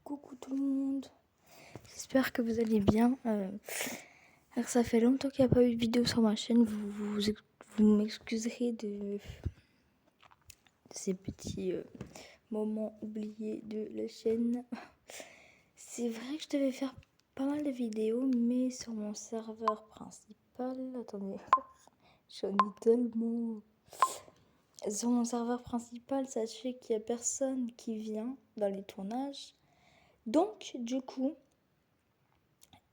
Coucou tout le monde, j'espère que vous allez bien. Alors ça fait longtemps qu'il n'y a pas eu de vidéo sur ma chaîne, vous m'excuserez de ces petits moments oubliés de la chaîne. C'est vrai que je devais faire pas mal de vidéos, mais sur mon serveur principal, attendez, j'en ai tellement... Sur mon serveur principal, sachez qu'il n'y a personne qui vient dans les tournages. Donc, du coup,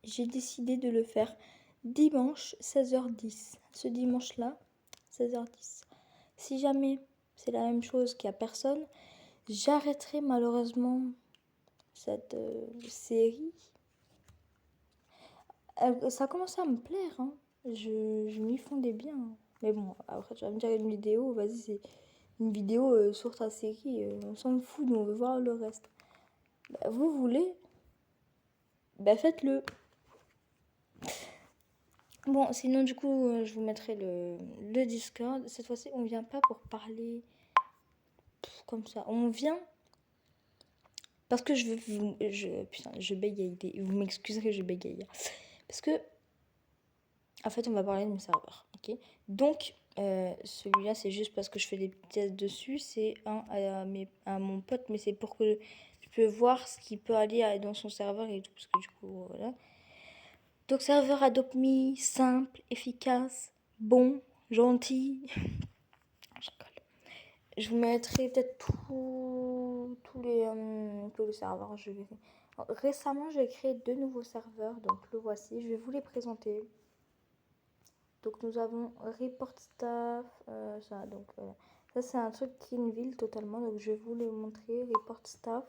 j'ai décidé de le faire dimanche 16h10. Ce dimanche-là, 16h10. Si jamais c'est la même chose qu'il n'y a personne, j'arrêterai malheureusement cette série. Ça commençait à me plaire, hein. Je m'y fondais bien. Mais bon, après tu vas me dire une vidéo, vas-y, c'est une vidéo sur ta série. On s'en fout, nous on veut voir le reste. Bah, vous voulez, bah faites-le. Bon, sinon du coup, je vous mettrai le Discord. Cette fois-ci, on vient pas pour parler comme ça. On vient parce que putain, je bégaye. Vous m'excuserez, je bégaye. Parce que, en fait, on va parler de mon serveur, ok. Donc, celui-là, c'est juste parce que je fais des petits tests dessus. C'est à mon pote, mais c'est pour que je peux voir ce qui peut aller dans son serveur et tout. Parce que du coup, voilà. Donc, serveur Adopt Me, simple, efficace, bon, gentil. Je vous mettrai peut-être tous les serveurs. Récemment, j'ai créé 2 nouveaux serveurs. Donc, le voici. Je vais vous les présenter. Donc, nous avons Report Staff. Ça, c'est un truc qui est une ville totalement. Donc, je vais vous les montrer. Report Staff.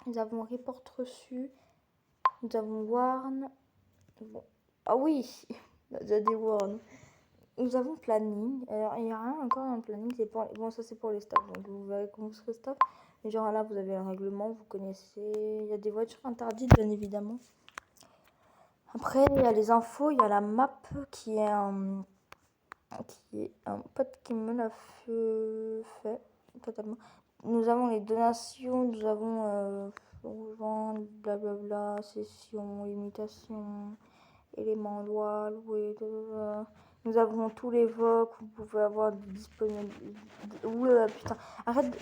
Nous avons Report Reçu. Nous avons Warn. Bon. Ah oui, il y a déjà des Warn. Nous avons planning. Alors, il n'y a rien encore dans le planning. Bon, ça, c'est pour les staffs. Donc, vous verrez comment vous serez staff. Mais genre là, vous avez le règlement. Vous connaissez. Il y a des voitures interdites, bien évidemment. Après, il y a les infos. Il y a la map qui est un pote qui me l'a fait totalement. Nous avons les donations. Nous avons rejoindre, blablabla, session, limitation, éléments, loi, louer, Nous avons tous les vocs, vous pouvez avoir disponible. Oula, putain, arrête.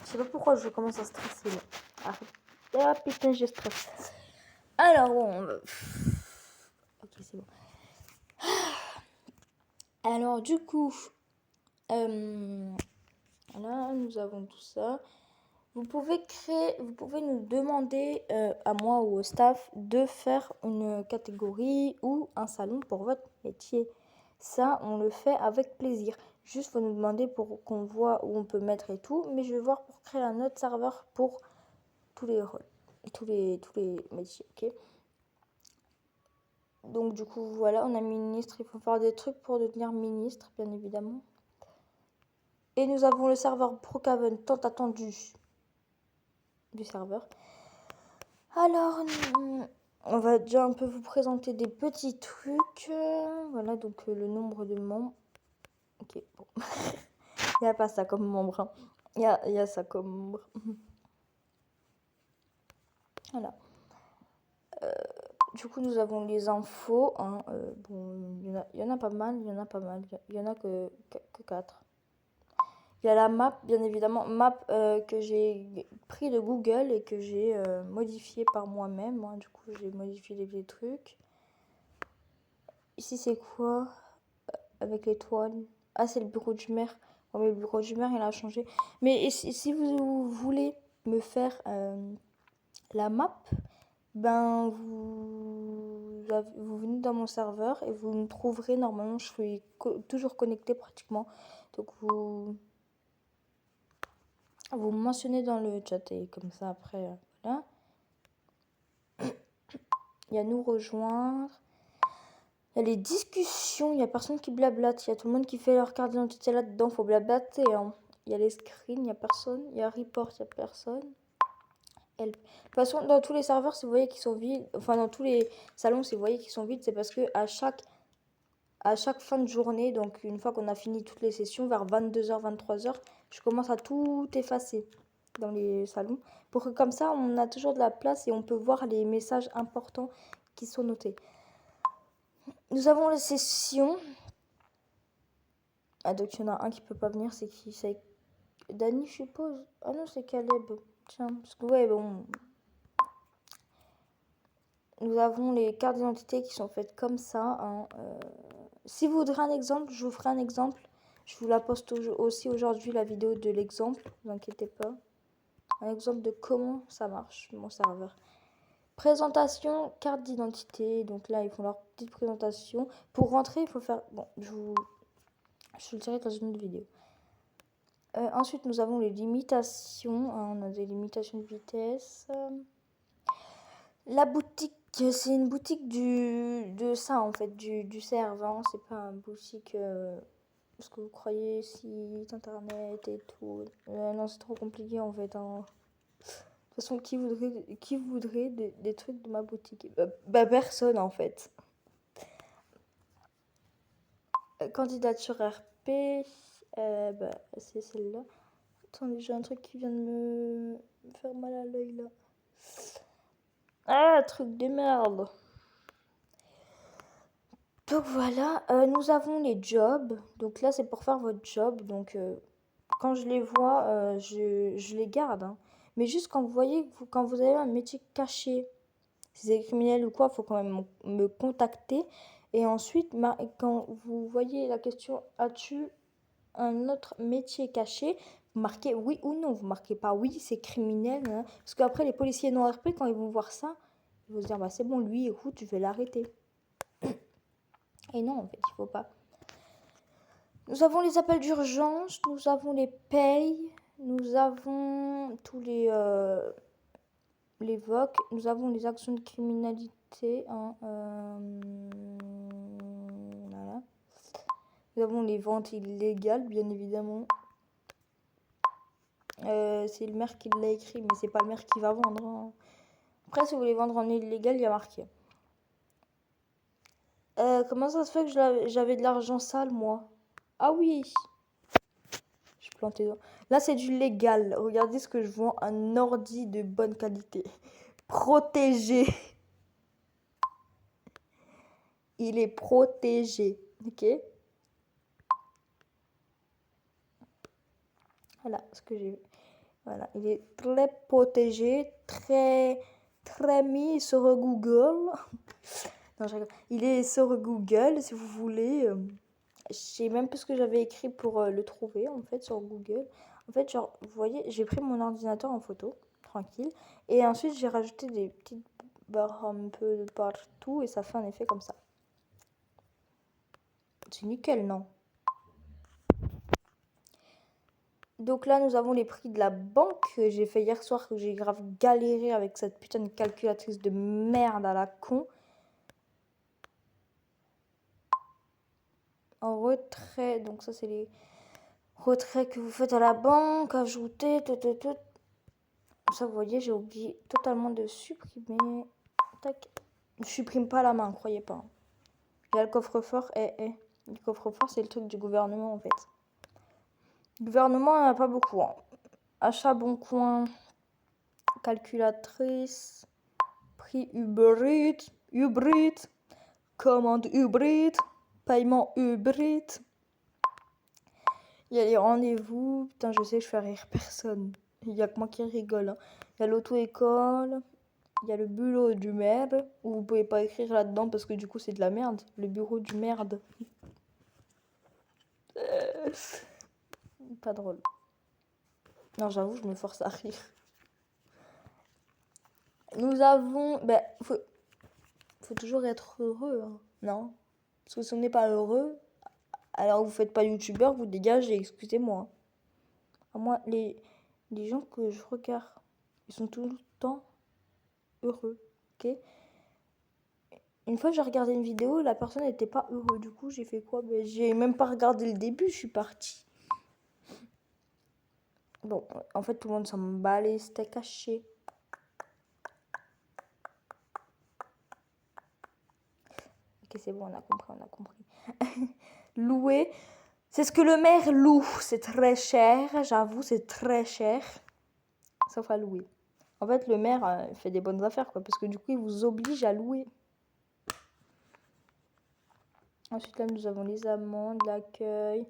Je sais pas pourquoi je commence à stresser là. Arrête. Ah putain, je stresse. Alors bon. Ok, c'est bon. Alors du coup, là nous avons tout ça. Vous pouvez nous demander à moi ou au staff de faire une catégorie ou un salon pour votre métier. Ça, on le fait avec plaisir. Juste, faut nous demander pour qu'on voit où on peut mettre et tout. Mais je vais voir pour créer un autre serveur pour tous les rôles, tous les métiers, ok. Donc du coup, voilà, on a ministre. Il faut faire des trucs pour devenir ministre, bien évidemment. Et nous avons le serveur Brookhaven tant attendu du serveur. Alors, on va déjà un peu vous présenter des petits trucs. Voilà, donc le nombre de membres. Ok, bon. Il n'y a pas ça comme membre. Hein. Il y a ça comme membre. Voilà. Du coup, nous avons les infos. Hein. Bon, il y en a pas mal. Il y en a que 4. Il y a la map, bien évidemment. Map que j'ai pris de Google et que j'ai modifié par moi-même. Hein. Du coup, j'ai modifié les trucs. Ici, c'est quoi avec l'étoile? Ah, c'est le bureau du maire. Oh, mais le bureau du maire, il a changé. Mais si vous voulez me faire la map, ben vous venez dans mon serveur et vous me trouverez. Normalement, je suis toujours connectée pratiquement. Donc, vous me mentionnez dans le chat et comme ça, après, voilà. Il y a nous rejoindre. Il y a les discussions, il y a personne qui blablate, il y a tout le monde qui fait leur carte d'identité là-dedans, faut blablater. Hein. Il y a les screens, il n'y a personne. Il y a report, il n'y a personne. De toute façon, dans tous les serveurs, si vous voyez qu'ils sont vides, enfin dans tous les salons, si vous voyez qu'ils sont vides, c'est parce que à chaque fin de journée, donc une fois qu'on a fini toutes les sessions, vers 22h, 23h, je commence à tout effacer. dans les salons, pour que comme ça, on a toujours de la place et on peut voir les messages importants qui sont notés. Nous avons les sessions. Ah, donc il y en a un qui peut pas venir, c'est qui? C'est Dany, je suppose. Ah non, c'est Caleb. Tiens, parce que ouais, bon. Nous avons les cartes d'identité qui sont faites comme ça. Hein. Si vous voudrez un exemple, je vous ferai un exemple. Je vous la poste aussi aujourd'hui, la vidéo de l'exemple. Ne vous inquiétez pas. Un exemple de comment ça marche, mon serveur. Présentation, carte d'identité. Donc là, ils font leur petite présentation. Pour rentrer, il faut faire... Bon, je vous le dirai dans une autre vidéo. Ensuite, nous avons les limitations. On a des limitations de vitesse. La boutique, c'est une boutique de ça, en fait, du servant. C'est pas une boutique... ce que vous croyez, site internet et tout. Non, c'est trop compliqué, en fait. Hein. De toute façon, qui voudrait des trucs de ma boutique? Personne, en fait. Candidature RP. C'est celle-là. Attendez, j'ai un truc qui vient de me faire mal à l'œil là. Ah, truc de merde. Donc voilà, nous avons les jobs. Donc là, c'est pour faire votre job. Donc quand je les vois, je les garde. Hein. Mais juste quand vous voyez, quand vous avez un métier caché, si c'est criminel ou quoi, il faut quand même me contacter. Et ensuite, quand vous voyez la question, as-tu un autre métier caché, vous marquez oui ou non. Vous marquez pas oui, c'est criminel. Hein. Parce qu'après, les policiers non RP, quand ils vont voir ça, ils vont se dire, bah, c'est bon, lui, écoute, je vais l'arrêter. Et non, en fait, il faut pas. Nous avons les appels d'urgence, nous avons les payes, nous avons tous les VOC, nous avons les actions de criminalité. Hein, voilà. Nous avons les ventes illégales, bien évidemment. C'est le maire qui l'a écrit, mais c'est pas le maire qui va vendre. Hein. Après, si vous voulez vendre en illégal, il y a marqué. Comment ça se fait que j'avais de l'argent sale, moi? Ah oui! Je suis plantée dedans. Là, c'est du légal. Regardez ce que je vends. Un ordi de bonne qualité. Protégé. Il est protégé. Ok? Voilà ce que j'ai vu. Voilà. Il est très protégé. Très mis sur Google. Non, je rigole. Il est sur Google, si vous voulez. Je sais même plus ce que j'avais écrit pour le trouver, en fait, sur Google. En fait, genre, vous voyez, j'ai pris mon ordinateur en photo, tranquille. Et ensuite, j'ai rajouté des petites barres un peu de partout. Et ça fait un effet comme ça. C'est nickel, non? Donc là, nous avons les prix de la banque que j'ai fait hier soir, que j'ai grave galéré avec cette putain de calculatrice de merde à la con. En retrait, donc ça c'est les retraits que vous faites à la banque, ajouter, tout. Ça, vous voyez, j'ai oublié totalement de supprimer. Tac. Je supprime pas la main, croyez pas. Il y a le coffre-fort. Le coffre-fort, c'est le truc du gouvernement, en fait. Le gouvernement, il n'y en a pas beaucoup. Hein. Achat bon coin. Calculatrice. Prix Uber Eats. Commande Uber Eats. Paiement Uber Eats. Il y a les rendez-vous. Putain, je sais, je fais rire personne. Il n'y a que moi qui rigole. Hein. Il y a l'auto-école. Il y a le bureau du maire. Où vous pouvez pas écrire là-dedans parce que du coup, c'est de la merde. Le bureau du merde. Pas drôle. Non, j'avoue, je me force à rire. Nous avons... faut toujours être heureux. Hein. Non. Parce que si on n'est pas heureux, alors vous faites pas youtubeur, vous dégagez, excusez-moi. À moi, les gens que je regarde, ils sont tout le temps heureux, ok? Une fois, j'ai regardé une vidéo, la personne n'était pas heureuse. Du coup, j'ai fait quoi? J'ai même pas regardé le début, je suis partie. Bon, en fait, tout le monde s'en balait, c'était caché. Ok, c'est bon, on a compris. Louer, c'est ce que le maire loue. C'est très cher, j'avoue, c'est très cher. sauf à louer. En fait, le maire fait des bonnes affaires, quoi, parce que du coup, il vous oblige à louer. Ensuite, là, nous avons les amendes, l'accueil.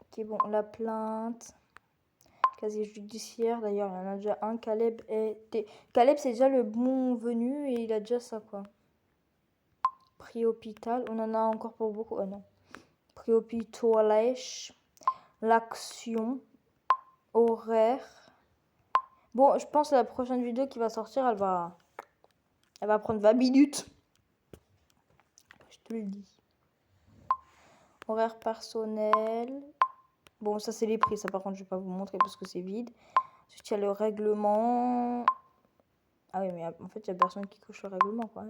Ok, bon, la plainte. Casier judiciaire, d'ailleurs, il y en a déjà un. Caleb, c'est déjà le bon venu et il a déjà ça, quoi. Prix hôpital, on en a encore pour beaucoup. Oh non. Prix hôpital, l'action, horaire. Bon, je pense que la prochaine vidéo qui va sortir, elle va prendre 20 minutes. Je te le dis. Horaire personnel. Bon, ça c'est les prix. Ça par contre, je vais pas vous montrer parce que c'est vide. Ensuite, il y a le règlement. Ah oui, mais en fait, il y a personne qui coche le règlement, quoi.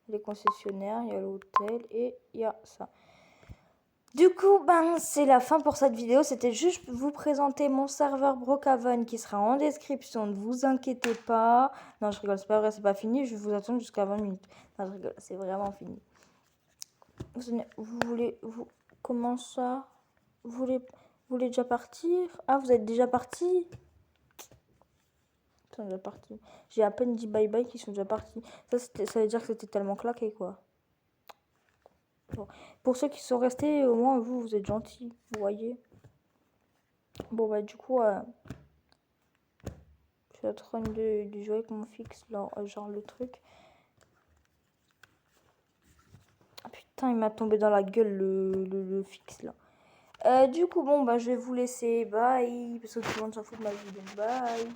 Les concessionnaires, il y a l'hôtel et il y a ça. Du coup, ben, c'est la fin pour cette vidéo. C'était juste vous présenter mon serveur Brookhaven qui sera en description. Ne vous inquiétez pas. Non, je rigole, c'est pas vrai, c'est pas fini. Je vais vous attendre jusqu'à 20 minutes. Non, je rigole, c'est vraiment fini. Comment ça? Vous voulez déjà partir? Ah, vous êtes déjà partis? Ils sont déjà partis. J'ai à peine dit bye bye qu'ils sont déjà partis. Ça veut dire que c'était tellement claqué, quoi. Bon. Pour ceux qui sont restés, au moins vous êtes gentils, vous voyez. Bon bah du coup, je suis en train de jouer avec mon fixe, genre le truc. Ah putain, il m'a tombé dans la gueule le fixe là. Du coup, bon bah je vais vous laisser, bye, parce que tout le monde s'en fout de ma vidéo, bye.